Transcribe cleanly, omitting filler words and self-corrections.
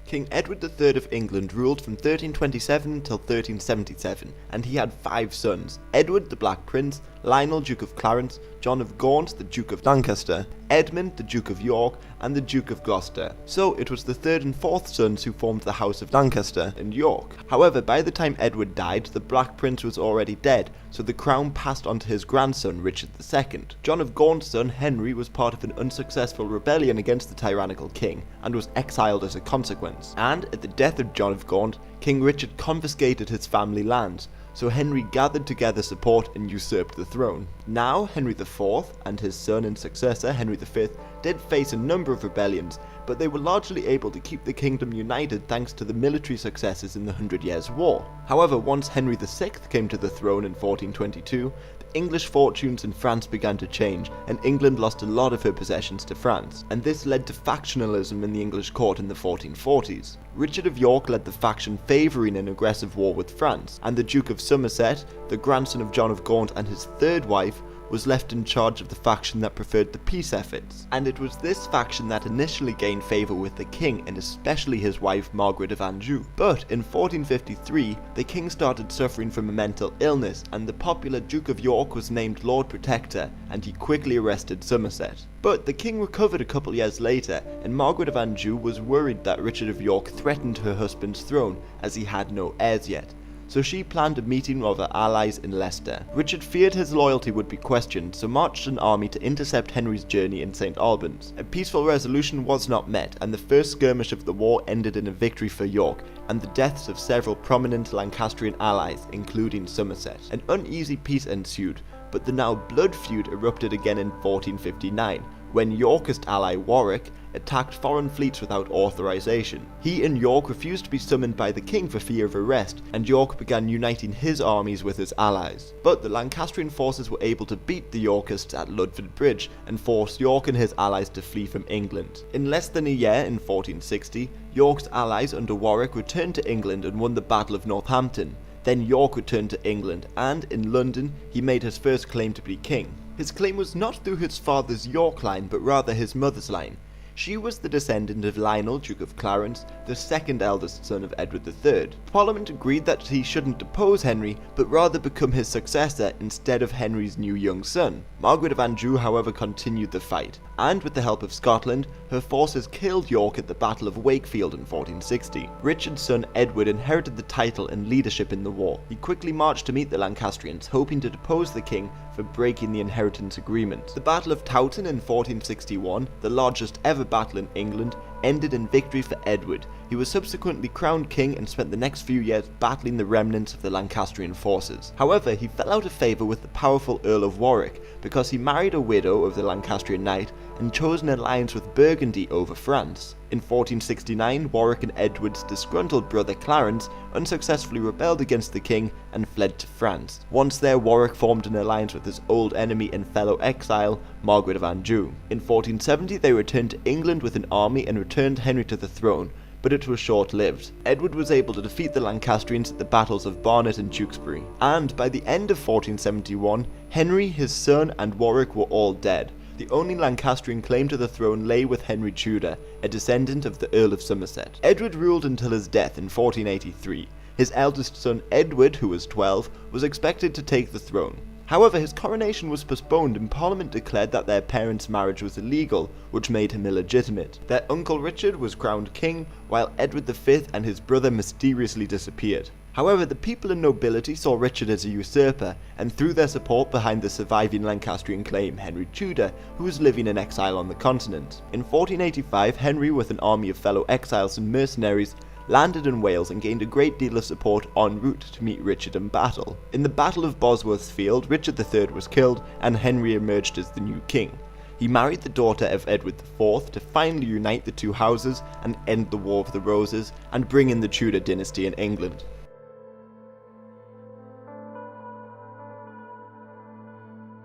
King Edward III of England ruled from 1327 till 1377, and he had 5 sons: Edward the Black Prince, Lionel Duke of Clarence, John of Gaunt the Duke of Lancaster, Edmund the Duke of York, and the Duke of Gloucester. So it was the 3rd and 4th sons who formed the House of Lancaster and York. However, by the time Edward died, the Black Prince was already dead, so the crown passed on to his grandson Richard II. John of Gaunt's son Henry was part of an unsuccessful rebellion against the tyrannical king, and was exiled as a consequence. And at the death of John of Gaunt, King Richard confiscated his family lands, so Henry gathered together support and usurped the throne. Now, Henry IV and his son and successor Henry V did face a number of rebellions, but they were largely able to keep the kingdom united thanks to the military successes in the 100 Years' War. However, once Henry VI came to the throne in 1422, the English fortunes in France began to change, and England lost a lot of her possessions to France, and this led to factionalism in the English court in the 1440s. Richard of York led the faction favouring an aggressive war with France, and the Duke of Somerset, the grandson of John of Gaunt and his 3rd wife, was left in charge of the faction that preferred the peace efforts. And it was this faction that initially gained favour with the king, and especially his wife Margaret of Anjou. But in 1453, the king started suffering from a mental illness, and the popular Duke of York was named Lord Protector, and he quickly arrested Somerset. But the king recovered a couple years later, and Margaret of Anjou was worried that Richard of York threatened her husband's throne, as he had no heirs yet. So she planned a meeting of her allies in Leicester. Richard feared his loyalty would be questioned, so marched an army to intercept Henry's journey in St. Albans. A peaceful resolution was not met, and the first skirmish of the war ended in a victory for York, and the deaths of several prominent Lancastrian allies, including Somerset. An uneasy peace ensued, but the now blood feud erupted again in 1459, when Yorkist ally Warwick attacked foreign fleets without authorization. He and York refused to be summoned by the king for fear of arrest, and York began uniting his armies with his allies. But the Lancastrian forces were able to beat the Yorkists at Ludford Bridge and force York and his allies to flee from England. In less than a year, in 1460, York's allies under Warwick returned to England and won the Battle of Northampton. Then York returned to England, and in London he made his first claim to be king. His claim was not through his father's York line, but rather his mother's line. She was the descendant of Lionel, Duke of Clarence, the 2nd eldest son of Edward III. Parliament agreed that he shouldn't depose Henry, but rather become his successor instead of Henry's new young son. Margaret of Anjou, however, continued the fight, and with the help of Scotland, her forces killed York at the Battle of Wakefield in 1460. Richard's son Edward inherited the title and leadership in the war. He quickly marched to meet the Lancastrians, hoping to depose the king for breaking the inheritance agreement. The Battle of Towton in 1461, the largest ever battle in England, ended in victory for Edward. He was subsequently crowned king and spent the next few years battling the remnants of the Lancastrian forces. However, he fell out of favour with the powerful Earl of Warwick because he married a widow of the Lancastrian knight and chose an alliance with Burgundy over France. In 1469, Warwick and Edward's disgruntled brother Clarence unsuccessfully rebelled against the king and fled to France. Once there, Warwick formed an alliance with his old enemy and fellow exile, Margaret of Anjou. In 1470, they returned to England with an army and returned Henry to the throne, but it was short-lived. Edward was able to defeat the Lancastrians at the battles of Barnet and Tewkesbury, and by the end of 1471, Henry, his son, and Warwick were all dead. The only Lancastrian claim to the throne lay with Henry Tudor, a descendant of the Earl of Somerset. Edward ruled until his death in 1483. His eldest son Edward, who was 12, was expected to take the throne. However, his coronation was postponed and Parliament declared that their parents' marriage was illegal, which made him illegitimate. Their uncle Richard was crowned king, while Edward V and his brother mysteriously disappeared. However, the people and nobility saw Richard as a usurper, and threw their support behind the surviving Lancastrian claim, Henry Tudor, who was living in exile on the continent. In 1485, Henry, with an army of fellow exiles and mercenaries, landed in Wales and gained a great deal of support en route to meet Richard in battle. In the Battle of Bosworth Field, Richard III was killed, and Henry emerged as the new king. He married the daughter of Edward IV to finally unite the two houses and end the War of the Roses and bring in the Tudor dynasty in England.